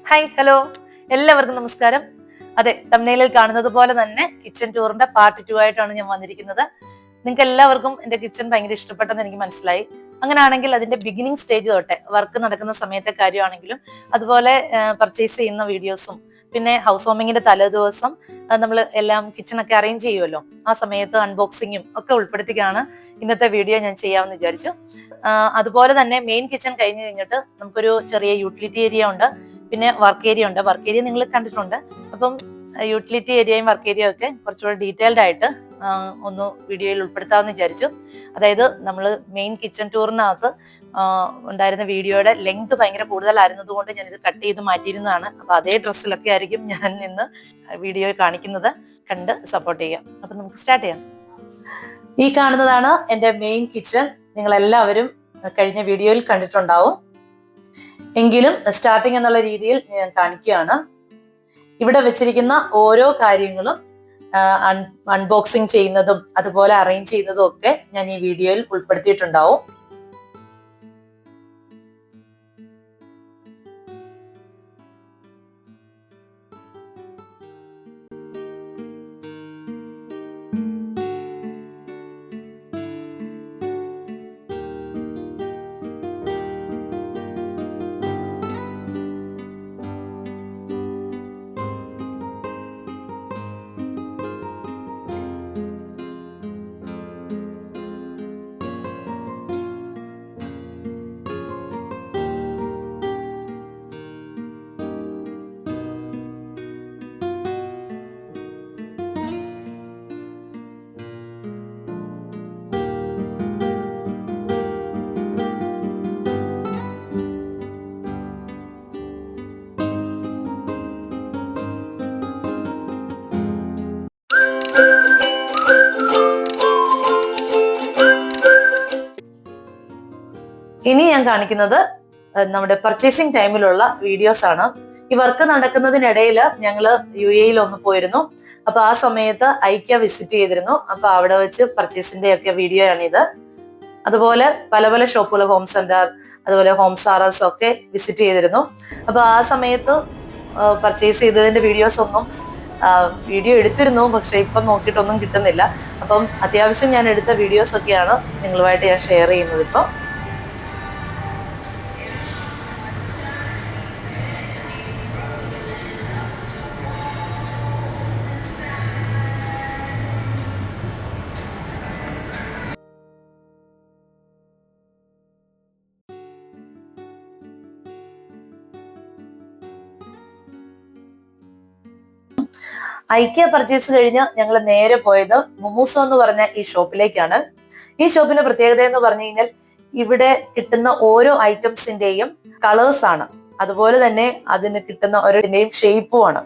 Hi hello എല്ലാവർക്കും നമസ്കാരം. അതെ, തംബ്നെയിലിൽ കാണുന്നത് പോലെ തന്നെ കിച്ചൺ ടൂറിന്റെ പാർട്ട് 2 ആയിട്ടാണ് ഞാൻ വന്നിരിക്കുന്നത്. നിങ്ങൾക്ക് എല്ലാവർക്കും എന്റെ കിച്ചൺ ഭയങ്കര ഇഷ്ടപ്പെട്ടെന്ന് എനിക്ക് മനസ്സിലായി. അങ്ങനെയാണെങ്കിൽ അതിന്റെ ബിഗിനിങ് സ്റ്റേജ് തൊട്ടെ വർക്ക് നടക്കുന്ന സമയത്തെ കാര്യമാണെങ്കിലും അതുപോലെ പർച്ചേസ് ചെയ്യുന്ന വീഡിയോസും പിന്നെ ഹൗസ് വാമിങ്ങിന്റെ തലേദിവസം നമ്മൾ എല്ലാം കിച്ചണൊക്കെ അറേഞ്ച് ചെയ്യുമല്ലോ, ആ സമയത്ത് അൺബോക്സിങ്ങും ഒക്കെ ഉൾപ്പെടുത്തിയാണ് ഇന്നത്തെ വീഡിയോ ഞാൻ ചെയ്യാമെന്ന് വിചാരിച്ചു. അതുപോലെ തന്നെ മെയിൻ കിച്ചൺ കഴിഞ്ഞ് കഴിഞ്ഞിട്ട് നമുക്കൊരു ചെറിയ യൂട്ടിലിറ്റി ഏരിയ ഉണ്ട്, പിന്നെ വർക്ക് ഏരിയ ഉണ്ട്. വർക്ക് ഏരിയ നിങ്ങൾ കണ്ടിട്ടുണ്ട്. അപ്പം യൂട്ടിലിറ്റി ഏരിയയും വർക്ക് ഏരിയയും ഒക്കെ കുറച്ചുകൂടെ ഡീറ്റെയിൽഡ് ആയിട്ട് ഒന്ന് വീഡിയോയിൽ ഉൾപ്പെടുത്താമെന്ന് വിചാരിച്ചു. അതായത് നമ്മൾ മെയിൻ കിച്ചൺ ടൂറിനകത്ത് ഉണ്ടായിരുന്ന വീഡിയോയുടെ ലെങ്ത് ഭയങ്കര കൂടുതലായിരുന്നത് കൊണ്ട് ഞാനിത് കട്ട് ചെയ്ത് മാറ്റിയിരുന്നതാണ്. അപ്പൊ അതേ ഡ്രസ്സിലൊക്കെ ആയിരിക്കും ഞാൻ ഇന്ന് വീഡിയോ കാണിക്കുന്നത്. കണ്ട് സപ്പോർട്ട് ചെയ്യാം. അപ്പൊ നമുക്ക് സ്റ്റാർട്ട് ചെയ്യാം. ഈ കാണുന്നതാണ് എന്റെ മെയിൻ കിച്ചൺ. നിങ്ങൾ എല്ലാവരും കഴിഞ്ഞ വീഡിയോയിൽ കണ്ടിട്ടുണ്ടാവും. എങ്കിലും സ്റ്റാർട്ടിങ് എന്നുള്ള രീതിയിൽ ഞാൻ കാണിക്കുകയാണ്. ഇവിടെ വെച്ചിരിക്കുന്ന ഓരോ കാര്യങ്ങളും അൺബോക്സിങ് ചെയ്യുന്നതും അതുപോലെ അറേഞ്ച് ചെയ്യുന്നതും ഒക്കെ ഞാൻ ഈ വീഡിയോയിൽ ഉൾപ്പെടുത്തിയിട്ടുണ്ടാവും. ഇനി ഞാൻ കാണിക്കുന്നത് നമ്മുടെ പർച്ചേസിങ് ടൈമിലുള്ള വീഡിയോസ് ആണ്. ഈ വർക്ക് നടക്കുന്നതിനിടയിൽ ഞങ്ങള് UAE ഒന്ന് പോയിരുന്നു. അപ്പൊ ആ സമയത്ത് ഐക്യ വിസിറ്റ് ചെയ്തിരുന്നു. അപ്പൊ അവിടെ വെച്ച് പർച്ചേസിന്റെ ഒക്കെ വീഡിയോ ആണിത്. അതുപോലെ പല പല ഷോപ്പുകൾ, ഹോം സെന്റർ, അതുപോലെ ഹോം സാറസ് ഒക്കെ വിസിറ്റ് ചെയ്തിരുന്നു. അപ്പൊ ആ സമയത്ത് പർച്ചേസ് ചെയ്തതിന്റെ വീഡിയോസ് ഒന്നും വീഡിയോ എടുത്തിരുന്നു, പക്ഷെ ഇപ്പം നോക്കിയിട്ടൊന്നും കിട്ടുന്നില്ല. അപ്പം അത്യാവശ്യം ഞാൻ എടുത്ത വീഡിയോസ് ഒക്കെയാണ് നിങ്ങളുമായിട്ട് ഞാൻ ഷെയർ ചെയ്യുന്നത് ഇപ്പം. ഐക്യ പർച്ചേസ് കഴിഞ്ഞ് ഞങ്ങൾ നേരെ പോയത് മുമൂസോ എന്ന് പറഞ്ഞ ഈ ഷോപ്പിലേക്കാണ്. ഈ ഷോപ്പിന്റെ പ്രത്യേകത എന്ന് പറഞ്ഞു കഴിഞ്ഞാൽ ഇവിടെ കിട്ടുന്ന ഓരോ ഐറ്റംസിന്റെയും കളേഴ്സ് ആണ്, അതുപോലെ തന്നെ അതിന് കിട്ടുന്ന ഓരോത്തിന്റെയും ഷേപ്പും ആണ്.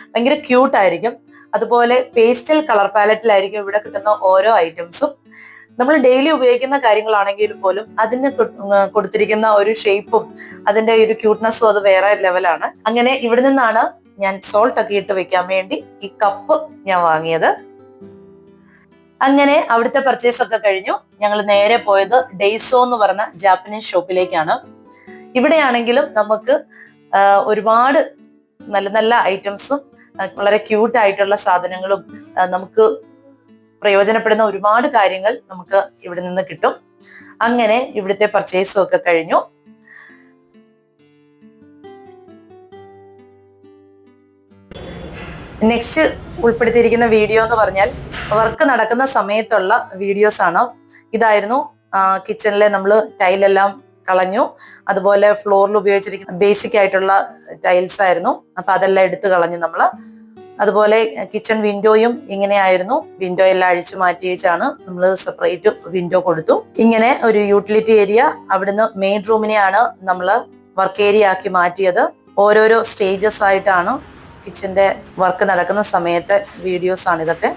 ഭയങ്കര ക്യൂട്ടായിരിക്കും. അതുപോലെ പേസ്റ്റൽ കളർ പാലറ്റിലായിരിക്കും ഇവിടെ കിട്ടുന്ന ഓരോ ഐറ്റംസും. നമ്മൾ ഡെയിലി ഉപയോഗിക്കുന്ന കാര്യങ്ങളാണെങ്കിൽ പോലും അതിന് കൊടുത്തിരിക്കുന്ന ഒരു ഷേപ്പും അതിന്റെ ഒരു ക്യൂട്ട്നെസ്സും അത് വേറെ ലെവലാണ്. അങ്ങനെ ഇവിടെ നിന്നാണ് ഞാൻ സോൾട്ട് ഒക്കെ ഇട്ട് വെക്കാൻ വേണ്ടി ഈ കപ്പ് ഞാൻ വാങ്ങിയത്. അങ്ങനെ അവിടുത്തെ പർച്ചേസ് ഒക്കെ കഴിഞ്ഞു. ഞങ്ങൾ നേരെ പോയത് ഡെയ്സോ എന്ന് പറഞ്ഞ ജാപ്പനീസ് ഷോപ്പിലേക്കാണ്. ഇവിടെയാണെങ്കിലും നമുക്ക് ഒരുപാട് നല്ല നല്ല ഐറ്റംസും വളരെ ക്യൂട്ട് ആയിട്ടുള്ള സാധനങ്ങളും നമുക്ക് പ്രയോജനപ്പെടുന്ന ഒരുപാട് കാര്യങ്ങൾ നമുക്ക് ഇവിടെ നിന്ന് കിട്ടും. അങ്ങനെ ഇവിടുത്തെ പർച്ചേസും ഒക്കെ കഴിഞ്ഞു. നെക്സ്റ്റ് ഉൾപ്പെടുത്തിയിരിക്കുന്ന വീഡിയോ എന്ന് പറഞ്ഞാൽ വർക്ക് നടക്കുന്ന സമയത്തുള്ള വീഡിയോസ് ആണ്. ഇതായിരുന്നു കിച്ചണിലെ നമ്മൾ ടൈലെല്ലാം കളഞ്ഞു. അതുപോലെ ഫ്ലോറിൽ ഉപയോഗിച്ചിരിക്കുന്ന ബേസിക് ആയിട്ടുള്ള ടൈൽസ് ആയിരുന്നു. അപ്പൊ അതെല്ലാം എടുത്തു കളഞ്ഞു നമ്മള്. അതുപോലെ കിച്ചൺ വിൻഡോയും ഇങ്ങനെയായിരുന്നു. വിൻഡോ എല്ലാം അഴിച്ചു മാറ്റിയേച്ചാണ് നമ്മൾ സെപ്പറേറ്റ് വിൻഡോ കൊടുത്തു. ഇങ്ങനെ ഒരു യൂട്ടിലിറ്റി ഏരിയ. അവിടുന്ന് മെയിൻ റൂമിനെയാണ് നമ്മൾ വർക്ക് ഏരിയ ആക്കി മാറ്റിയത്. ഓരോരോ സ്റ്റേജസ് ആയിട്ടാണ് കിച്ചന്റെ വർക്ക് നടക്കുന്ന സമയത്തെ വീഡിയോസ് ആണ് ഇതൊക്കെ.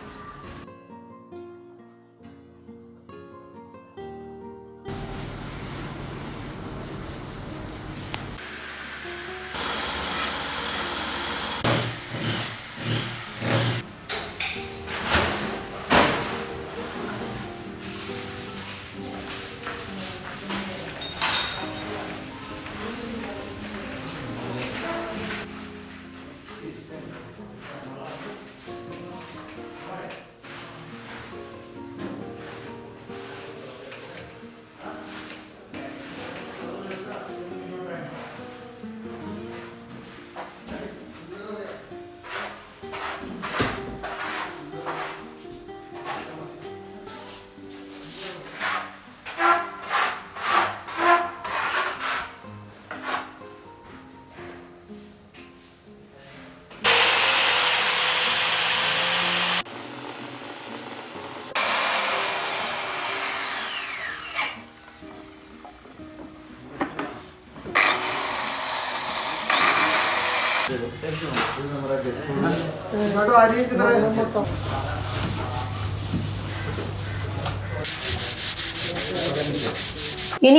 ഇനി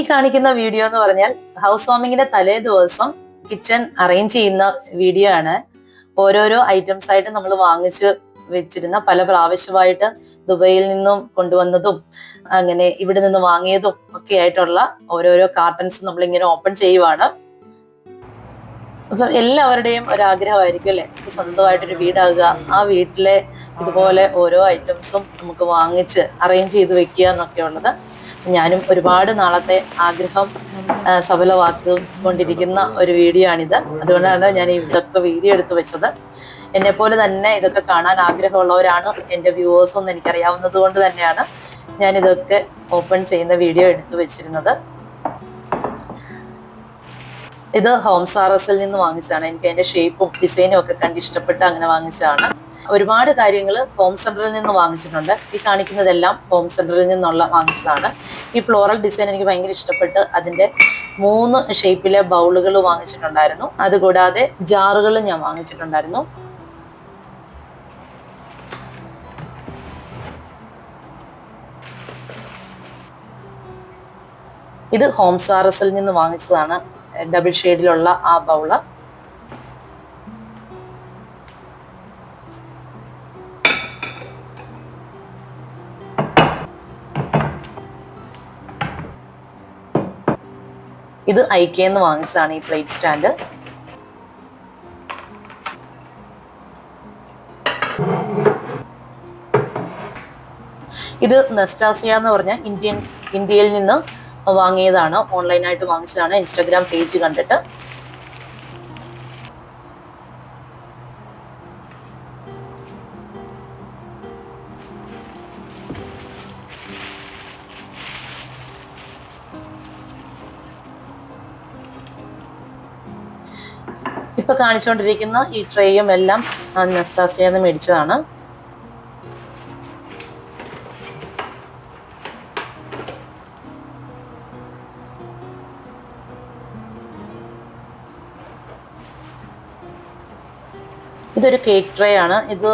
കാണിക്കുന്ന വീഡിയോ എന്ന് പറഞ്ഞാൽ ഹൗസ് വാമിങ്ങിന്റെ തലേ ദിവസം കിച്ചൺ അറേഞ്ച് ചെയ്യുന്ന വീഡിയോ ആണ്. ഓരോരോ ഐറ്റംസ് ആയിട്ട് നമ്മൾ വാങ്ങിച്ച് വെച്ചിരുന്ന പല പ്രാവശ്യമായിട്ട് ദുബൈയിൽ നിന്നും കൊണ്ടുവന്നതും അങ്ങനെ ഇവിടെ നിന്ന് വാങ്ങിയതും ഒക്കെ ആയിട്ടുള്ള ഓരോരോ കാർട്ടൺസ് നമ്മൾ ഇങ്ങനെ ഓപ്പൺ ചെയ്യുവാണ്. അപ്പൊ എല്ലാവരുടെയും ഒരാഗ്രഹമായിരിക്കും അല്ലെ, സ്വന്തമായിട്ടൊരു വീടാകുക, ആ വീട്ടിലെ ഇതുപോലെ ഓരോ ഐറ്റംസും നമുക്ക് വാങ്ങിച്ച് അറേഞ്ച് ചെയ്ത് വെക്കുക എന്നൊക്കെ ഉള്ളത്. ഞാനും ഒരുപാട് നാളത്തെ ആഗ്രഹം സഫലമാക്കിക്കൊണ്ടിരിക്കുന്ന ഒരു വീഡിയോ ആണിത്. അതുകൊണ്ടാണ് ഞാൻ ഇതൊക്കെ വീഡിയോ എടുത്തു വെച്ചത്. എന്നെ പോലെ തന്നെ ഇതൊക്കെ കാണാൻ ആഗ്രഹമുള്ളവരാണ് എൻ്റെ വ്യൂവേഴ്സ് എന്ന് എനിക്കറിയാവുന്നത് കൊണ്ട് തന്നെയാണ് ഞാൻ ഇതൊക്കെ ഓപ്പൺ ചെയ്യുന്ന വീഡിയോ എടുത്തു വെച്ചിരുന്നത്. ഇത് ഹോം സാറസിൽ നിന്ന് വാങ്ങിച്ചതാണ്. എനിക്ക് അതിന്റെ ഷേപ്പും ഡിസൈനും ഒക്കെ കണ്ട് ഇഷ്ടപ്പെട്ട് അങ്ങനെ വാങ്ങിച്ചതാണ്. ഒരുപാട് കാര്യങ്ങൾ ഹോം സെന്ററിൽ നിന്ന് വാങ്ങിച്ചിട്ടുണ്ട്. ഈ കാണിക്കുന്നതെല്ലാം ഹോം സെന്ററിൽ നിന്നുള്ള വാങ്ങിച്ചതാണ്. ഈ ഫ്ലോറൽ ഡിസൈൻ എനിക്ക് ഭയങ്കര ഇഷ്ടപ്പെട്ട് അതിന്റെ 3 ഷേപ്പിലെ ബൗളുകൾ വാങ്ങിച്ചിട്ടുണ്ടായിരുന്നു. അതുകൂടാതെ ജാറുകളും ഞാൻ വാങ്ങിച്ചിട്ടുണ്ടായിരുന്നു. ഇത് ഹോം സാറസിൽ നിന്ന് വാങ്ങിച്ചതാണ്, ഡബിൾ ഷെയ്ഡിലുള്ള ആ ബൗള്. ഇത് ഐക്കേന്ന് വാങ്ങിച്ചതാണ് ഈ പ്ലേറ്റ് സ്റ്റാൻഡ്. ഇത് നെസ്റ്റാസിയ എന്ന് പറഞ്ഞ ഇന്ത്യയിൽ നിന്ന് വാങ്ങിയതാണ്. ഓൺലൈനായിട്ട് വാങ്ങിച്ചതാണ്, ഇൻസ്റ്റാഗ്രാം പേജ് കണ്ടിട്ട്. ഇപ്പൊ കാണിച്ചുകൊണ്ടിരിക്കുന്ന ഈ ട്രേയും എല്ലാം നെസ്റ്റാസിയന്ന് മേടിച്ചതാണ്. ഇതൊരു കേക്ക് ട്രേ ആണ്. ഇത്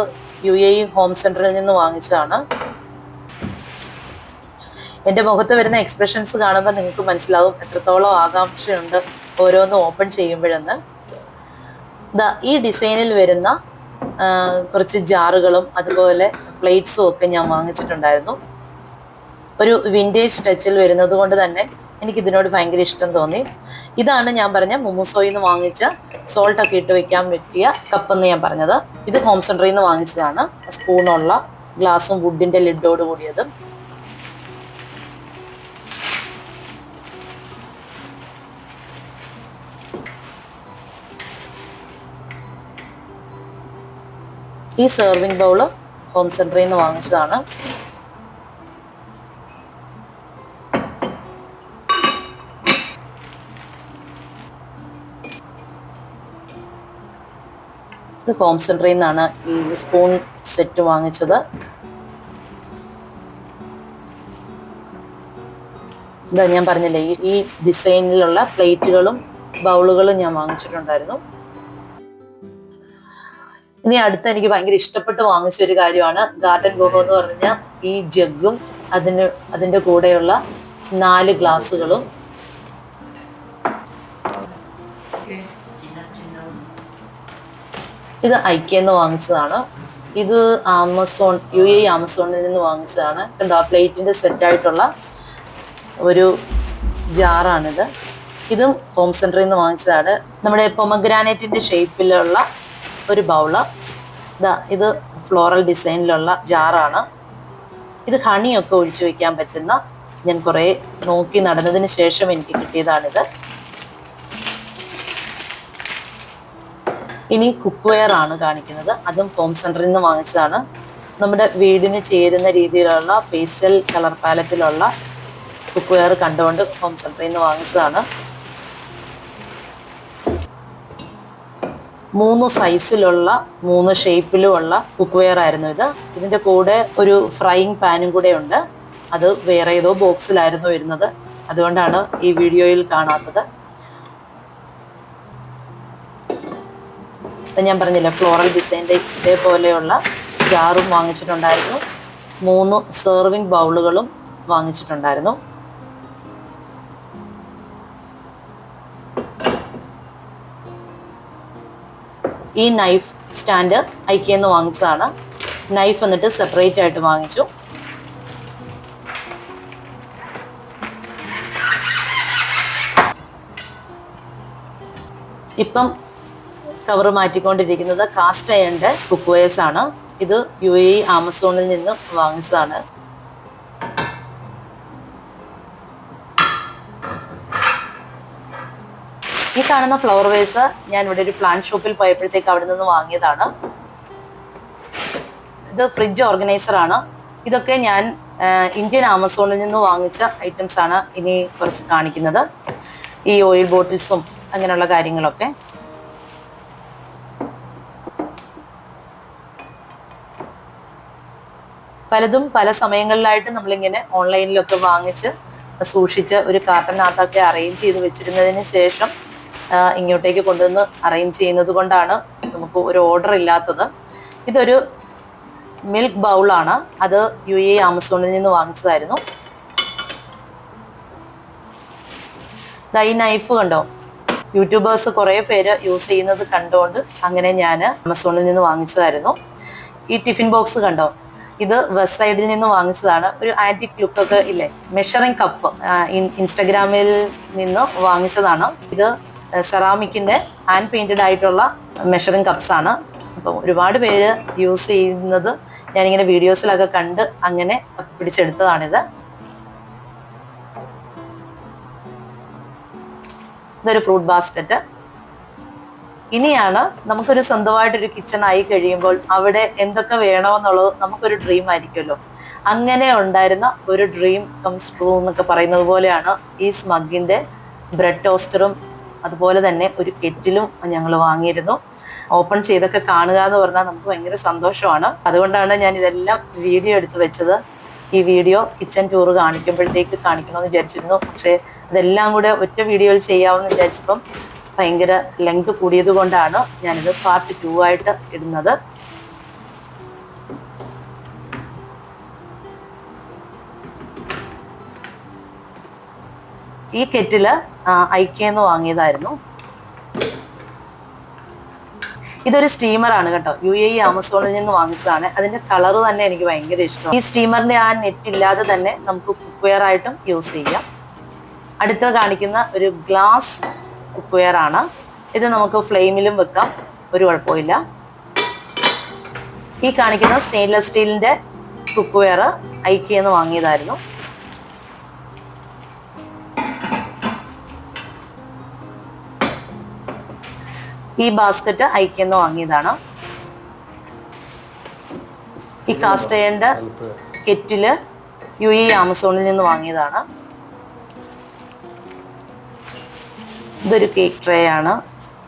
UAE ഹോം സെന്ററിൽ നിന്ന് വാങ്ങിച്ചതാണ്. എൻ്റെ മുഖത്ത് വരുന്ന എക്സ്പ്രഷൻസ് കാണുമ്പോൾ നിങ്ങൾക്ക് മനസ്സിലാവും എത്രത്തോളം ആകാംക്ഷയുണ്ട് ഓരോന്ന് ഓപ്പൺ ചെയ്യുമ്പോഴെന്ന്. ഈ ഡിസൈനിൽ വരുന്ന കുറച്ച് ജാറുകളും അതുപോലെ പ്ലേറ്റ്സും ഒക്കെ ഞാൻ വാങ്ങിച്ചിട്ടുണ്ടായിരുന്നു. ഒരു വിൻറ്റേജ് ടച്ചിൽ വരുന്നത് കൊണ്ട് തന്നെ എനിക്ക് ഇതിനോട് ഭയങ്കര ഇഷ്ടം തോന്നി. ഇതാണ് ഞാൻ പറഞ്ഞ മുമുസോയിൽ നിന്ന് വാങ്ങിച്ച സോൾട്ടൊക്കെ ഇട്ട് വെക്കാൻ പറ്റിയ കപ്പെന്ന് ഞാൻ പറഞ്ഞത്. ഇത് ഹോം സെന്ററിൽ നിന്ന് വാങ്ങിച്ചതാണ്. സ്പൂണുള്ള ഗ്ലാസും വുഡിന്റെ ലിഡോട് കൂടിയതും. ഈ സെർവിങ് ബൗള് ഹോം സെന്ററിൽ നിന്ന് വാങ്ങിച്ചതാണ്. ഇത് ഹോം സെന്ററിൽ നിന്നാണ് ഈ സ്പൂൺ സെറ്റ് വാങ്ങിച്ചത്. ഇതാ ഞാൻ പറഞ്ഞില്ലേ, ഈ ഡിസൈനിലുള്ള പ്ലേറ്റുകളും ബൗളുകളും ഞാൻ വാങ്ങിച്ചിട്ടുണ്ടായിരുന്നു. ഇനി അടുത്ത എനിക്ക് ഭയങ്കര ഇഷ്ടപ്പെട്ട് വാങ്ങിച്ച ഒരു കാര്യമാണ് ഗാർഡൻ ബോഹോ എന്ന് പറഞ്ഞ ഈ ജഗ്ഗും അതിൻ്റെ കൂടെയുള്ള 4 ഗ്ലാസുകളും. ഇത് ഐക്കേന്ന് വാങ്ങിച്ചതാണ്. ഇത് UAE ആമസോണിൽ നിന്ന് വാങ്ങിച്ചതാണ്. കണ്ടോ, ആ പ്ലേറ്റിന്റെ സെറ്റായിട്ടുള്ള ഒരു ജാറാണിത്. ഇതും ഹോം സെന്ററിൽ നിന്ന് വാങ്ങിച്ചതാണ്. നമ്മുടെ പൊമഗ്രാനൈറ്റിന്റെ ഷേപ്പിലുള്ള ഒരു ബൗള്. ഇത് ഫ്ലോറൽ ഡിസൈനിലുള്ള ജാറാണ്. ഇത് ഹണിയൊക്കെ ഒഴിച്ചു വെക്കാൻ പറ്റുന്ന, ഞാൻ കുറേ നോക്കി നടന്നതിന് ശേഷം എനിക്ക് കിട്ടിയതാണിത്. ഇനി കുക്ക്വെയർ ആണ് കാണിക്കുന്നത്. അതും ഹോം സെന്ററിൽ നിന്ന് വാങ്ങിച്ചതാണ്. നമ്മുടെ വീടിന് ചേരുന്ന രീതിയിലുള്ള പേസ്റ്റൽ കളർ പാലറ്റിലുള്ള കുക്ക്വെയർ കണ്ടുകൊണ്ട് ഹോം സെന്ററിൽ നിന്ന് വാങ്ങിച്ചതാണ്. 3 സൈസിലുള്ള 3 ഷേപ്പിലുമുള്ള കുക്ക്വെയർ ആയിരുന്നു ഇത്. ഇതിൻ്റെ കൂടെ ഒരു ഫ്രൈയിങ് പാനും കൂടെ ഉണ്ട്. അത് വേറെ ഏതോ ബോക്സിലായിരുന്നു വരുന്നത്, അതുകൊണ്ടാണ് ഈ വീഡിയോയിൽ കാണാത്തത്. ഞാൻ പറഞ്ഞില്ല, ഫ്ലോറൽ ഡിസൈൻ്റെ ഇതേപോലെയുള്ള ജാറും വാങ്ങിച്ചിട്ടുണ്ടായിരുന്നു. 3 സെർവിങ് ബൗളുകളും വാങ്ങിച്ചിട്ടുണ്ടായിരുന്നു. ഈ നൈഫ് സ്റ്റാൻഡ് ഐക്യന്ന് വാങ്ങിച്ചതാണ്. നൈഫ് എന്നിട്ട് സെപ്പറേറ്റ് ആയിട്ട് വാങ്ങിച്ചു. ഇപ്പം കവർ മാറ്റിക്കൊണ്ടിരിക്കുന്നത് കാസ്റ്റ് അയണിൻ്റെ കുക്ക്വെയർസ് ആണ്. ഇത് UAE ആമസോണിൽ നിന്ന് വാങ്ങിച്ചതാണ്. ഈ കാണുന്ന ഫ്ലവർ വേസ് ഞാൻ ഇവിടെ ഒരു പ്ലാന്റ് ഷോപ്പിൽ പോയപ്പോഴത്തേക്ക് അവിടെ നിന്ന് വാങ്ങിയതാണ്. ഇത് ഫ്രിഡ്ജ് ഓർഗനൈസർ ആണ്. ഇതൊക്കെ ഞാൻ ഇന്ത്യൻ ആമസോണിൽ നിന്ന് വാങ്ങിച്ച ഐറ്റംസ് ആണ് ഇനി കുറച്ച് കാണിക്കുന്നത്. ഈ ഓയിൽ ബോട്ടിൽസും അങ്ങനെയുള്ള കാര്യങ്ങളൊക്കെ. പലതും പല സമയങ്ങളിലായിട്ട് നമ്മളിങ്ങനെ ഓൺലൈനിലൊക്കെ വാങ്ങിച്ച് സൂക്ഷിച്ച് ഒരു കാർട്ടനകത്തൊക്കെ അറേഞ്ച് ചെയ്ത് വെച്ചിരുന്നതിന് ശേഷം ഇങ്ങോട്ടേക്ക് കൊണ്ടുവന്ന് അറേഞ്ച് ചെയ്യുന്നത് കൊണ്ടാണ് നമുക്ക് ഒരു ഓർഡർ ഇല്ലാത്തത്. ഇതൊരു മിൽക്ക് ബൗളാണ്. അത് UAE ആമസോണിൽ നിന്ന് വാങ്ങിച്ചതായിരുന്നു. ഈ നൈഫ് കണ്ടോ, യൂട്യൂബേഴ്സ് കുറേ പേര് യൂസ് ചെയ്യുന്നത് കണ്ടുകൊണ്ട് അങ്ങനെ ഞാൻ ആമസോണിൽ നിന്ന് വാങ്ങിച്ചതായിരുന്നു. ഈ ടിഫിൻ ബോക്സ് കണ്ടോ, ഇത് വെസ്റ്റ് സൈഡിൽ നിന്ന് വാങ്ങിച്ചതാണ്. ഒരു ആന്റിക് ലുക്കൊക്കെ ഇല്ലേ, മെഷറിംഗ് കപ്പ് ഇൻസ്റ്റഗ്രാമിൽ നിന്ന് വാങ്ങിച്ചതാണ്. ഇത് സെറാമിക്കിന്റെ ഹാൻഡ് പെയിന്റഡ് ആയിട്ടുള്ള മെഷറിംഗ് കപ്സ് ആണ്. അപ്പം ഒരുപാട് പേര് യൂസ് ചെയ്യുന്നത് ഞാനിങ്ങനെ വീഡിയോസിലൊക്കെ കണ്ട് അങ്ങനെ പിടിച്ചെടുത്തതാണിത്. ഇതൊരു ഫ്രൂട്ട് ബാസ്ക്കറ്റ്. ഇനിയാണ് നമുക്കൊരു സ്വന്തമായിട്ടൊരു കിച്ചൺ ആയി കഴിയുമ്പോൾ അവിടെ എന്തൊക്കെ വേണമെന്നുള്ളത് നമുക്കൊരു ഡ്രീം ആയിരിക്കുമല്ലോ. അങ്ങനെ ഉണ്ടായിരുന്ന ഒരു ഡ്രീം കംസ് ട്രൂ എന്നൊക്കെ പറയുന്നത് പോലെയാണ് ഈ സ്മഗിൻ്റെ ബ്രെഡ് ടോസ്റ്ററും അതുപോലെ തന്നെ ഒരു കെറ്റിലും ഞങ്ങൾ വാങ്ങിയിരുന്നു. ഓപ്പൺ ചെയ്തൊക്കെ കാണുക എന്ന് പറഞ്ഞാൽ നമുക്ക് ഭയങ്കര സന്തോഷമാണ്. അതുകൊണ്ടാണ് ഞാൻ ഇതെല്ലാം വീഡിയോ എടുത്ത് വെച്ചത്. ഈ വീഡിയോ കിച്ചൺ ടൂർ കാണിക്കുമ്പോഴത്തേക്ക് കാണിക്കണമെന്ന് വിചാരിച്ചിരുന്നു. പക്ഷേ അതെല്ലാം കൂടെ ഒറ്റ വീഡിയോയിൽ ചെയ്യാമെന്ന് വിചാരിച്ചപ്പം ഭയങ്കര ലെങ്ത് കൂടിയത് കൊണ്ടാണ് ഞാനിത് പാർട്ട് 2 ആയിട്ട് ഇടുന്നത്. ഈ കെറ്റില് ഐക്യന്ന് വാങ്ങിയതായിരുന്നു. ഇതൊരു സ്റ്റീമറാണ് കേട്ടോ, UAE ആമസോണിൽ നിന്ന് വാങ്ങിച്ചതാണ്. അതിന്റെ കളർ തന്നെ എനിക്ക് ഭയങ്കര ഇഷ്ടം. ഈ സ്റ്റീമറിന്റെ ആ നെറ്റ് ഇല്ലാതെ തന്നെ നമുക്ക് കുക്ക്വെയർ ആയിട്ടും യൂസ് ചെയ്യാം. അടുത്ത കാണിക്കുന്ന ഒരു ഗ്ലാസ് കുക്ക്വെയർ ആണ്. ഇത് നമുക്ക് ഫ്ലെയിമിലും വെക്കാം, ഒരു കുഴപ്പമില്ല. ഈ കാണിക്കുന്ന സ്റ്റെയിൻലെസ് സ്റ്റീലിന്റെ കുക്ക്വെയർ ഐക്യന്ന് വാങ്ങിയതായിരുന്നു. ഈ ബാസ്ക്കറ്റ് ഐക്യന്ന് വാങ്ങിയതാണ്. ഈ കാസ്റ്റ് അയണിന്റെ കെറ്റില് UAE ആമസോണിൽ നിന്ന് വാങ്ങിയതാണ്. ഇതൊരു കേക്ക് ട്രേ ആണ്.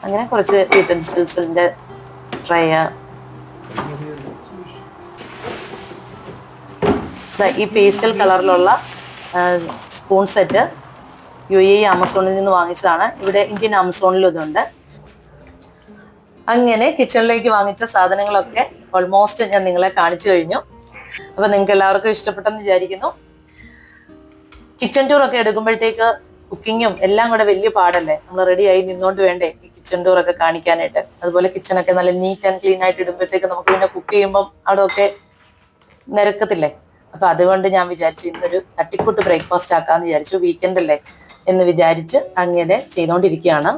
അങ്ങനെ കുറച്ച് യൂട്ടൻസിൽസിന്റെ ട്രേ. ഈ പേസ്റ്റൽ കളറിലുള്ള സ്പൂൺ സെറ്റ് UAE ആമസോണിൽ നിന്ന് വാങ്ങിച്ചതാണ്. ഇവിടെ ഇന്ത്യൻ ആമസോണിലും ഇതുണ്ട്. അങ്ങനെ കിച്ചണിലേക്ക് വാങ്ങിച്ച സാധനങ്ങളൊക്കെ ഓൾമോസ്റ്റ് ഞാൻ നിങ്ങളെ കാണിച്ചു കഴിഞ്ഞു. അപ്പൊ നിങ്ങൾക്ക് എല്ലാവർക്കും ഇഷ്ടപ്പെട്ടെന്ന് വിചാരിക്കുന്നു. കിച്ചൺ ടൂർ ഒക്കെ എടുക്കുമ്പോഴത്തേക്ക് കുക്കിങ്ങും എല്ലാം കൂടെ വലിയ പാടല്ലേ. നമ്മൾ റെഡിയായി നിന്നോണ്ട് വേണ്ടേ ഈ കിച്ചൺ ടൂർ ഒക്കെ കാണിക്കാനായിട്ട്. അതുപോലെ കിച്ചണൊക്കെ നല്ല നീറ്റ് ആൻഡ് ക്ലീൻ ആയിട്ട് ഇടുമ്പോഴത്തേക്ക് നമുക്ക് പിന്നെ കുക്ക് ചെയ്യുമ്പം അവിടെ ഒക്കെ നിരക്കത്തില്ലേ. അപ്പൊ അതുകൊണ്ട് ഞാൻ വിചാരിച്ചു ഇന്നൊരു തട്ടിക്കൂട്ട് ബ്രേക്ക്ഫാസ്റ്റ് ആക്കാന്ന് വിചാരിച്ചു. വീക്കെൻഡ് അല്ലേ എന്ന് വിചാരിച്ച് അങ്ങനെ ചെയ്തുകൊണ്ടിരിക്കുകയാണ്.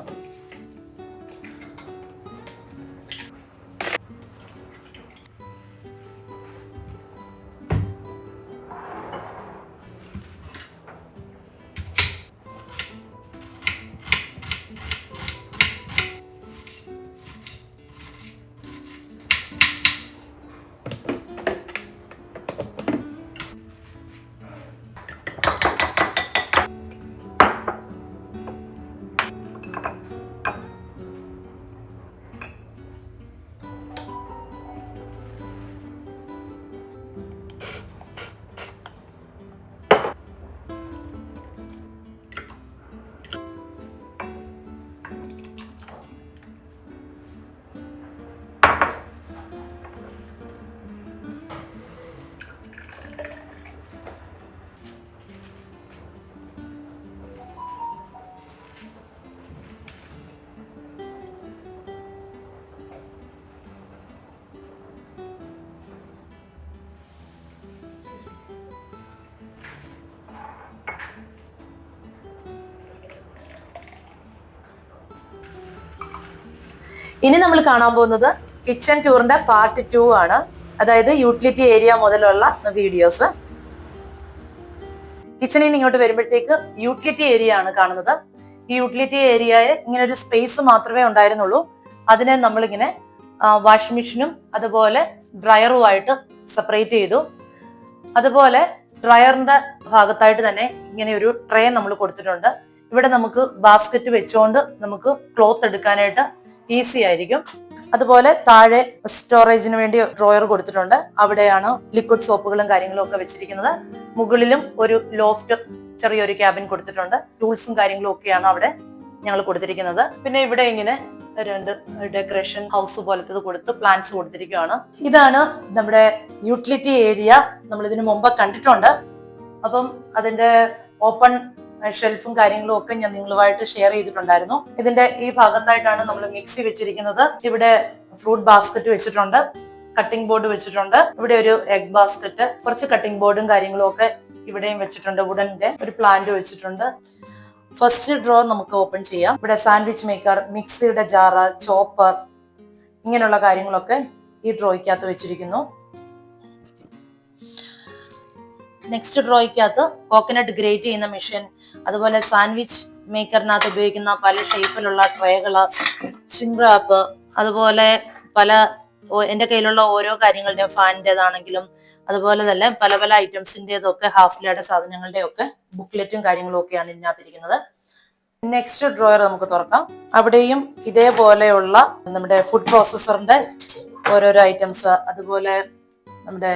ഇനി നമ്മൾ കാണാൻ പോകുന്നത് കിച്ചൺ ടൂറിന്റെ പാർട്ട് 2 ആണ്. അതായത് യൂട്ടിലിറ്റി ഏരിയ മുതലുള്ള വീഡിയോസ്. കിച്ചണിൽ നിന്ന് ഇങ്ങോട്ട് വരുമ്പോഴത്തേക്ക് യൂട്ടിലിറ്റി ഏരിയ ആണ് കാണുന്നത്. ഈ യൂട്ടിലിറ്റി ഏരിയയിൽ ഇങ്ങനെ ഒരു സ്പേസ് മാത്രമേ ഉണ്ടായിരുന്നുള്ളൂ. അതിനെ നമ്മളിങ്ങനെ വാഷിംഗ് മെഷീനും അതുപോലെ ഡ്രയറുമായിട്ട് സെപ്പറേറ്റ് ചെയ്തു. അതുപോലെ ഡ്രയറിന്റെ ഭാഗത്തായിട്ട് തന്നെ ഇങ്ങനെ ഒരു ട്രേ നമ്മൾ കൊടുത്തിട്ടുണ്ട്. ഇവിടെ നമുക്ക് ബാസ്ക്കറ്റ് വെച്ചുകൊണ്ട് നമുക്ക് ക്ലോത്ത് എടുക്കാനായിട്ട് ഈസി ആയിരിക്കും. അതുപോലെ താഴെ സ്റ്റോറേജിന് വേണ്ടി ഡ്രോയർ കൊടുത്തിട്ടുണ്ട്. അവിടെയാണ് ലിക്വിഡ് സോപ്പുകളും കാര്യങ്ങളും ഒക്കെ വെച്ചിരിക്കുന്നത്. മുകളിലും ഒരു ലോഫ്റ്റ് ചെറിയൊരു ക്യാബിൻ കൊടുത്തിട്ടുണ്ട്. ടൂൾസും കാര്യങ്ങളും ഒക്കെയാണ് അവിടെ ഞങ്ങൾ കൊടുത്തിരിക്കുന്നത്. പിന്നെ ഇവിടെ ഇങ്ങനെ 2 ഡെക്കറേഷൻ ഹൗസ് പോലത്തത് കൊടുത്ത് പ്ലാന്റ്സ് കൊടുത്തിരിക്കുകയാണ്. ഇതാണ് നമ്മുടെ യൂട്ടിലിറ്റി ഏരിയ. നമ്മൾ ഇതിനു മുമ്പ് കണ്ടിട്ടുണ്ട്. അപ്പം അതിന്റെ ഓപ്പൺ ഷെൽഫും കാര്യങ്ങളും ഒക്കെ ഞാൻ നിങ്ങളുമായിട്ട് ഷെയർ ചെയ്തിട്ടുണ്ടായിരുന്നു. ഇതിന്റെ ഈ ഭാഗത്തായിട്ടാണ് നമ്മൾ മിക്സി വെച്ചിരിക്കുന്നത്. ഇവിടെ ഫ്രൂട്ട് ബാസ്ക്കറ്റ് വെച്ചിട്ടുണ്ട്, കട്ടിംഗ് ബോർഡ് വെച്ചിട്ടുണ്ട്. ഇവിടെ ഒരു എഗ് ബാസ്ക്കറ്റ്, കുറച്ച് കട്ടിംഗ് ബോർഡും കാര്യങ്ങളും ഒക്കെ ഇവിടെയും വെച്ചിട്ടുണ്ട്. വുഡന്റെ ഒരു പ്ലാന്റ് വെച്ചിട്ടുണ്ട്. ഫസ്റ്റ് ഡ്രോ നമുക്ക് ഓപ്പൺ ചെയ്യാം. ഇവിടെ സാൻഡ്വിച്ച് മേക്കർ, മിക്സിയുടെ ജാറ്, ചോപ്പർ, ഇങ്ങനെയുള്ള കാര്യങ്ങളൊക്കെ ഈ ഡ്രോയ്ക്കകത്ത് വെച്ചിരിക്കുന്നു. നെക്സ്റ്റ് ഡ്രോയ്ക്കകത്ത് കോക്കനട്ട് ഗ്രേറ്റ് ചെയ്യുന്ന മെഷീൻ, അതുപോലെ സാൻഡ്വിച്ച് മേക്കറിനകത്ത് ഉപയോഗിക്കുന്ന പല ഷേപ്പിലുള്ള ട്രേകള്, ഷിംഗ്രാപ്പ്, അതുപോലെ എന്റെ കയ്യിലുള്ള ഓരോ കാര്യങ്ങളുടെയും ഫാനിൻ്റെതാണെങ്കിലും അതുപോലെ തന്നെ പല പല ഐറ്റംസിൻ്റെതൊക്കെ ഹാഫ്ലിയുടെ സാധനങ്ങളുടെ ഒക്കെ ബുക്ക്ലെറ്റും കാര്യങ്ങളും ഒക്കെയാണ് ഇതിനകത്തിരിക്കുന്നത്. നെക്സ്റ്റ് ഡ്രോയർ നമുക്ക് തുറക്കാം. അവിടെയും ഇതേപോലെയുള്ള നമ്മുടെ ഫുഡ് പ്രോസസറിന്റെ ഓരോരോ ഐറ്റംസ്, അതുപോലെ നമ്മുടെ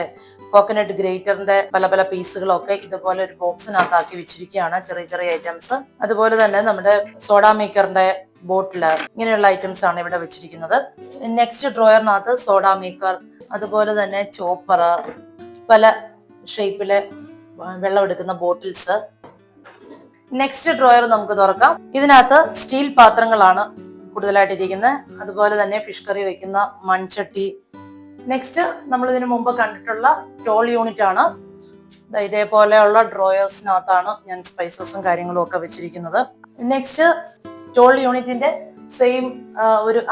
കോക്കനട്ട് ഗ്രേറ്ററിന്റെ പല പല പീസുകളൊക്കെ ഇതുപോലെ ഒരു ബോക്സിനകത്താക്കി വെച്ചിരിക്കുകയാണ്. ചെറിയ ചെറിയ ഐറ്റംസ്. അതുപോലെ തന്നെ നമ്മുടെ സോഡാ മേക്കറിന്റെ ബോട്ടില്, ഇങ്ങനെയുള്ള ഐറ്റംസ് ആണ് ഇവിടെ വെച്ചിരിക്കുന്നത്. നെക്സ്റ്റ് ഡ്രോയറിനകത്ത് സോഡാ മേക്കർ, അതുപോലെ തന്നെ ചോപ്പർ, പല ഷേപ്പിലെ വെള്ളം എടുക്കുന്ന ബോട്ടിൽസ്. നെക്സ്റ്റ് ഡ്രോയർ നമുക്ക് തുറക്കാം. ഇതിനകത്ത് സ്റ്റീൽ പാത്രങ്ങളാണ് കൂടുതലായിട്ടിരിക്കുന്നത്. അതുപോലെ തന്നെ ഫിഷ് കറി വെക്കുന്ന മൺചട്ടി. നെക്സ്റ്റ് നമ്മൾ ഇതിനു മുമ്പ് കണ്ടിട്ടുള്ള ടോൾ യൂണിറ്റ് ആണ്. ഇതേപോലെയുള്ള ഡ്രോയേഴ്സിനകത്താണ് ഞാൻ സ്പൈസസും കാര്യങ്ങളും ഒക്കെ വെച്ചിരിക്കുന്നത്. നെക്സ്റ്റ് ടോൾ യൂണിറ്റിന്റെ സെയിം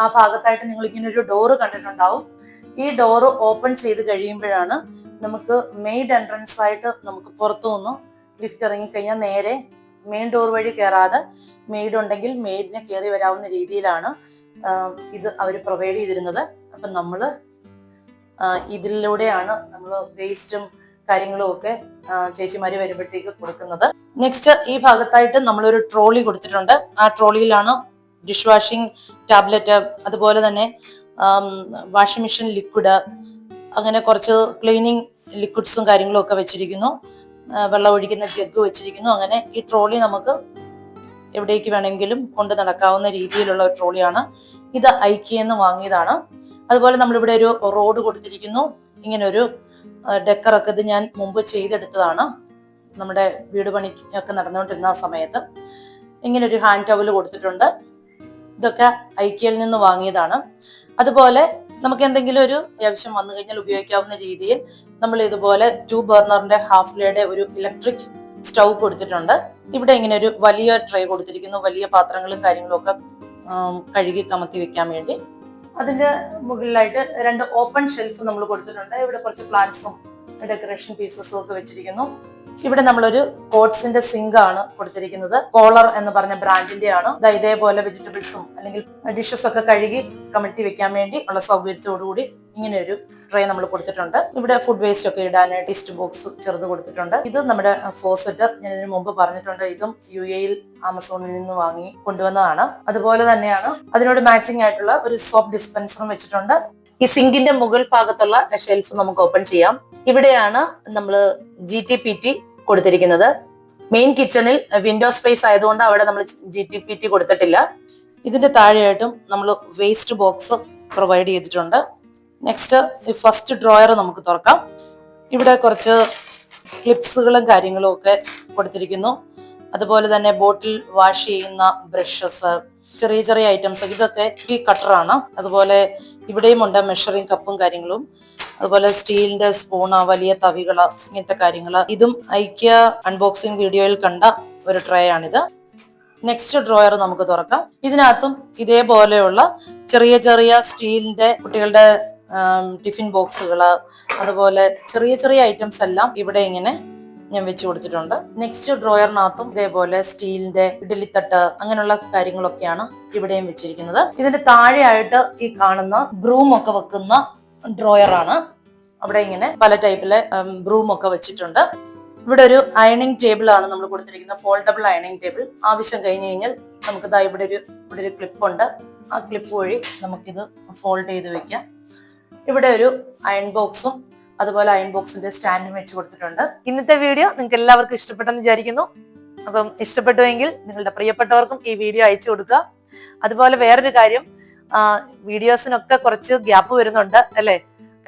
ആ ഭാഗത്തായിട്ട് നിങ്ങൾ ഇങ്ങനെ ഒരു ഡോറ് കണ്ടിട്ടുണ്ടാവും. ഈ ഡോറ് ഓപ്പൺ ചെയ്ത് കഴിയുമ്പോഴാണ് നമുക്ക് മെയിൻ എൻട്രൻസ് ആയിട്ട് നമുക്ക് പുറത്തു നിന്ന് ലിഫ്റ്റ് ഇറങ്ങിക്കഴിഞ്ഞാൽ നേരെ മെയിൻ ഡോർ വഴി കയറാതെ മെയ്ഡ് ഉണ്ടെങ്കിൽ മെയ്ഡിനെ കയറി വരാവുന്ന രീതിയിലാണ് ഇത് അവർ പ്രൊവൈഡ് ചെയ്തിരുന്നത്. അപ്പം നമ്മള് ഇതിലൂടെയാണ് നമ്മൾ വേസ്റ്റും കാര്യങ്ങളും ഒക്കെ ചേച്ചിമാര് വരുമ്പോഴത്തേക്ക് കൊടുക്കുന്നത്. നെക്സ്റ്റ് ഈ ഭാഗത്തായിട്ട് നമ്മളൊരു ട്രോളി കൊടുത്തിട്ടുണ്ട്. ആ ട്രോളിയിലാണ് ഡിഷ് വാഷിംഗ് ടാബ്ലറ്റ്, അതുപോലെ തന്നെ വാഷിംഗ് മെഷീൻ ലിക്വിഡ്, അങ്ങനെ കുറച്ച് ക്ലീനിങ് ലിക്വിഡ്സും കാര്യങ്ങളും ഒക്കെ വെച്ചിരിക്കുന്നു. വെള്ളം ഒഴിക്കുന്ന ജഗ് വെച്ചിരിക്കുന്നു. അങ്ങനെ ഈ ട്രോളി നമുക്ക് എവിടേക്ക് വേണമെങ്കിലും കൊണ്ട് നടക്കാവുന്ന രീതിയിലുള്ള ഒരു ട്രോളിയാണ്. ഇത് ഐക്കിയെന്ന് വാങ്ങിയതാണ്. അതുപോലെ നമ്മളിവിടെ ഒരു റോഡ് കൊടുത്തിരിക്കുന്നു. ഇങ്ങനെ ഒരു ഡെക്കറൊക്കെ ഇത് ഞാൻ മുമ്പ് ചെയ്തെടുത്തതാണ്. നമ്മുടെ വീട് പണി ഒക്കെ നടന്നുകൊണ്ടിരുന്ന സമയത്ത് ഇങ്ങനെ ഒരു ഹാൻഡ് ടവൽ കൊടുത്തിട്ടുണ്ട്. ഇതൊക്കെ ഐക്കിയയിൽ നിന്ന് വാങ്ങിയതാണ്. അതുപോലെ നമുക്ക് എന്തെങ്കിലും ഒരു അത്യാവശ്യം വന്നു കഴിഞ്ഞാൽ ഉപയോഗിക്കാവുന്ന രീതിയിൽ നമ്മൾ ഇതുപോലെ 2 ബർണറിന്റെ ഹാഫ്ലിയുടെ ഒരു ഇലക്ട്രിക് സ്റ്റൗ കൊടുത്തിട്ടുണ്ട്. ഇവിടെ ഇങ്ങനെ ഒരു വലിയ ട്രേ കൊടുത്തിരിക്കുന്നു. വലിയ പാത്രങ്ങളും കാര്യങ്ങളും ഒക്കെ കഴുകി കമത്തി വെക്കാൻ വേണ്ടി. അതിന്റെ മുകളിലായിട്ട് 2 ഓപ്പൺ ഷെൽഫ് നമ്മൾ കൊടുത്തിട്ടുണ്ട്. ഇവിടെ കുറച്ച് പ്ലാന്റ്സും ഡെക്കറേഷൻ പീസസും ഒക്കെ വെച്ചിരിക്കുന്നു. ഇവിടെ നമ്മളൊരു കോട്സിന്റെ സിങ്ക് ആണ് കൊടുത്തിരിക്കുന്നത്. കോളർ എന്ന് പറഞ്ഞ ബ്രാൻഡിന്റെ ആണ്. ഇതേപോലെ വെജിറ്റബിൾസും അല്ലെങ്കിൽ ഡിഷസ് ഒക്കെ കഴുകി കമഴ്ത്തി വെക്കാൻ വേണ്ടി ഉള്ള സൗകര്യത്തോടുകൂടി ഇങ്ങനെ ഒരു ട്രേ നമ്മൾ കൊടുത്തിട്ടുണ്ട്. ഇവിടെ ഫുഡ് വേസ്റ്റ് ഒക്കെ ഇടാനായിട്ട് ടിസ്റ്റ് ബോക്സ് ചെറുത് കൊടുത്തിട്ടുണ്ട്. ഇത് നമ്മുടെ ഫോസറ്റ്, ഞാൻ ഇതിനു മുമ്പ് പറഞ്ഞിട്ടുണ്ട്. ഇതും UAE ആമസോണിൽ നിന്ന് വാങ്ങി കൊണ്ടുവന്നതാണ്. അതുപോലെ തന്നെയാണ് അതിനോട് മാച്ചിങ് ആയിട്ടുള്ള ഒരു സോപ്പ് ഡിസ്പെൻസറും വെച്ചിട്ടുണ്ട്. ഈ സിങ്കിന്റെ മുകൾ ഭാഗത്തുള്ള ഷെൽഫ് നമുക്ക് ഓപ്പൺ ചെയ്യാം. ഇവിടെയാണ് നമ്മൾ GTPT കൊടുത്തിരിക്കുന്നത്. മെയിൻ കിച്ചണിൽ വിൻഡോ സ്പേസ് ആയതുകൊണ്ട് അവിടെ നമ്മൾ GTPT കൊടുത്തിട്ടില്ല. ഇതിന്റെ താഴെയായിട്ടും നമ്മൾ വേസ്റ്റ് ബോക്സ് പ്രൊവൈഡ് ചെയ്തിട്ടുണ്ട്. നെക്സ്റ്റ് ഫസ്റ്റ് ഡ്രോയർ നമുക്ക് തുറക്കാം. ഇവിടെ കുറച്ച് ക്ലിപ്സുകളും കാര്യങ്ങളും ഒക്കെ കൊടുത്തിരിക്കുന്നു. അതുപോലെ തന്നെ ബോട്ടിൽ വാഷ് ചെയ്യുന്ന ബ്രഷസ്, ചെറിയ ചെറിയ ഐറ്റംസ്, ഇതൊക്കെ ഈ കട്ടറാണ്. അതുപോലെ ഇവിടെയും ഉണ്ട് മെഷറിംഗ് കപ്പും കാര്യങ്ങളും. അതുപോലെ സ്റ്റീലിന്റെ സ്പൂണ്, വലിയ തവികള്, ഇങ്ങനത്തെ കാര്യങ്ങള്. ഇതും ഐക്യ അൺബോക്സിംഗ് വീഡിയോയിൽ കണ്ട ഒരു ട്രേ ആണിത്. നെക്സ്റ്റ് ഡ്രോയർ നമുക്ക് തുറക്കാം. ഇതിനകത്തും ഇതേപോലെയുള്ള ചെറിയ ചെറിയ സ്റ്റീലിന്റെ കുട്ടികളുടെ ടിഫിൻ ബോക്സുകള്, അതുപോലെ ചെറിയ ചെറിയ ഐറ്റംസ് എല്ലാം ഇവിടെ ഇങ്ങനെ ഞാൻ വെച്ച് കൊടുത്തിട്ടുണ്ട്. നെക്സ്റ്റ് ഡ്രോയറിനകത്തും ഇതേപോലെ സ്റ്റീലിന്റെ ഇഡലിത്തട്ട് അങ്ങനെയുള്ള കാര്യങ്ങളൊക്കെയാണ് ഇവിടെയും വെച്ചിരിക്കുന്നത്. ഇതിന്റെ താഴെയായിട്ട് ഈ കാണുന്ന ബ്രൂം ഒക്കെ വെക്കുന്ന ഡ്രോയറാണ്. അവിടെ ഇങ്ങനെ പല ടൈപ്പിലെ ബ്രൂം ഒക്കെ വെച്ചിട്ടുണ്ട്. ഇവിടെ ഒരു അയണിങ് ടേബിൾ ആണ് നമ്മൾ കൊടുത്തിരിക്കുന്നത്, ഫോൾഡബിൾ അയണിങ് ടേബിൾ. ആവശ്യം കഴിഞ്ഞ് കഴിഞ്ഞാൽ നമുക്ക് ഇവിടെ ഒരു ക്ലിപ്പ് ഉണ്ട്. ആ ക്ലിപ്പ് വഴി നമുക്കിത് ഫോൾഡ് ചെയ്ത് വെക്കാം. ഇവിടെ ഒരു അയൺ ബോക്സും അതുപോലെ അയൺ ബോക്സിന്റെ സ്റ്റാൻഡും വെച്ച് കൊടുത്തിട്ടുണ്ട്. ഇന്നത്തെ വീഡിയോ നിങ്ങൾക്ക് എല്ലാവർക്കും ഇഷ്ടപ്പെട്ടെന്ന് വിചാരിക്കുന്നു. അപ്പം ഇഷ്ടപ്പെട്ടുവെങ്കിൽ നിങ്ങളുടെ പ്രിയപ്പെട്ടവർക്കും ഈ വീഡിയോ അയച്ചു കൊടുക്കുക. അതുപോലെ വേറൊരു കാര്യം, വീഡിയോസിനൊക്കെ കുറച്ച് ഗ്യാപ്പ് വരുന്നുണ്ട് അല്ലേ?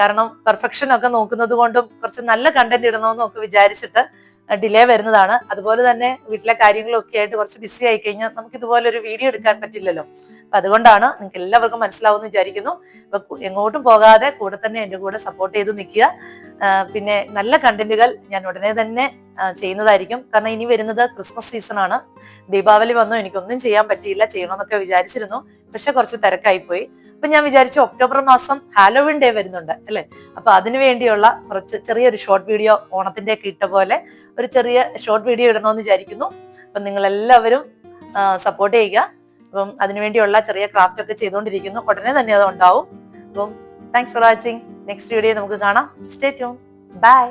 കാരണം പെർഫെക്ഷൻ ഒക്കെ നോക്കുന്നത് കൊണ്ടും കുറച്ച് നല്ല കണ്ടന്റ് ഇടണമെന്നും ഒക്കെ വിചാരിച്ചിട്ട് ഡിലേ വരുന്നതാണ്. അതുപോലെ തന്നെ വീട്ടിലെ കാര്യങ്ങളൊക്കെ ആയിട്ട് കുറച്ച് ബിസി ആയി കഴിഞ്ഞാൽ നമുക്ക് ഇതുപോലെ ഒരു വീഡിയോ എടുക്കാൻ പറ്റില്ലല്ലോ. അപ്പൊ അതുകൊണ്ടാണ്. നിങ്ങൾക്ക് എല്ലാവർക്കും മനസ്സിലാവുമെന്ന് വിചാരിക്കുന്നു. അപ്പൊ എങ്ങോട്ടും പോകാതെ കൂടെ തന്നെ എന്റെ കൂടെ സപ്പോർട്ട് ചെയ്ത് നിൽക്കുക. പിന്നെ നല്ല കണ്ടന്റുകൾ ഞാൻ ഉടനെ തന്നെ ചെയ്യുന്നതായിരിക്കും. കാരണം ഇനി വരുന്നത് ക്രിസ്മസ് സീസൺ ആണ്. ദീപാവലി വന്നു, എനിക്കൊന്നും ചെയ്യാൻ പറ്റിയില്ല. ചെയ്യണമെന്നൊക്കെ വിചാരിച്ചിരുന്നു, പക്ഷെ കുറച്ച് തിരക്കായി പോയി. അപ്പൊ ഞാൻ വിചാരിച്ചു ഒക്ടോബർ മാസം ഹാലോവിൻ ഡേ വരുന്നുണ്ട് അല്ലെ? അപ്പൊ അതിനു വേണ്ടിയുള്ള കുറച്ച് ചെറിയൊരു ഷോർട്ട് വീഡിയോ, ഓണത്തിന്റെ ഒക്കെ ഇട്ട പോലെ ഒരു ചെറിയ ഷോർട്ട് വീഡിയോ ഇടണമെന്ന് വിചാരിക്കുന്നു. അപ്പൊ നിങ്ങൾ എല്ലാവരും സപ്പോർട്ട് ചെയ്യുക. അപ്പം അതിനുവേണ്ടിയുള്ള ചെറിയ ക്രാഫ്റ്റ് ഒക്കെ ചെയ്തുകൊണ്ടിരിക്കുന്നു. ഉടനെ തന്നെ അത് ഉണ്ടാവും. അപ്പം thanks for watching. Next video നമുക്ക് കാണാം. Stay tune. ബൈ.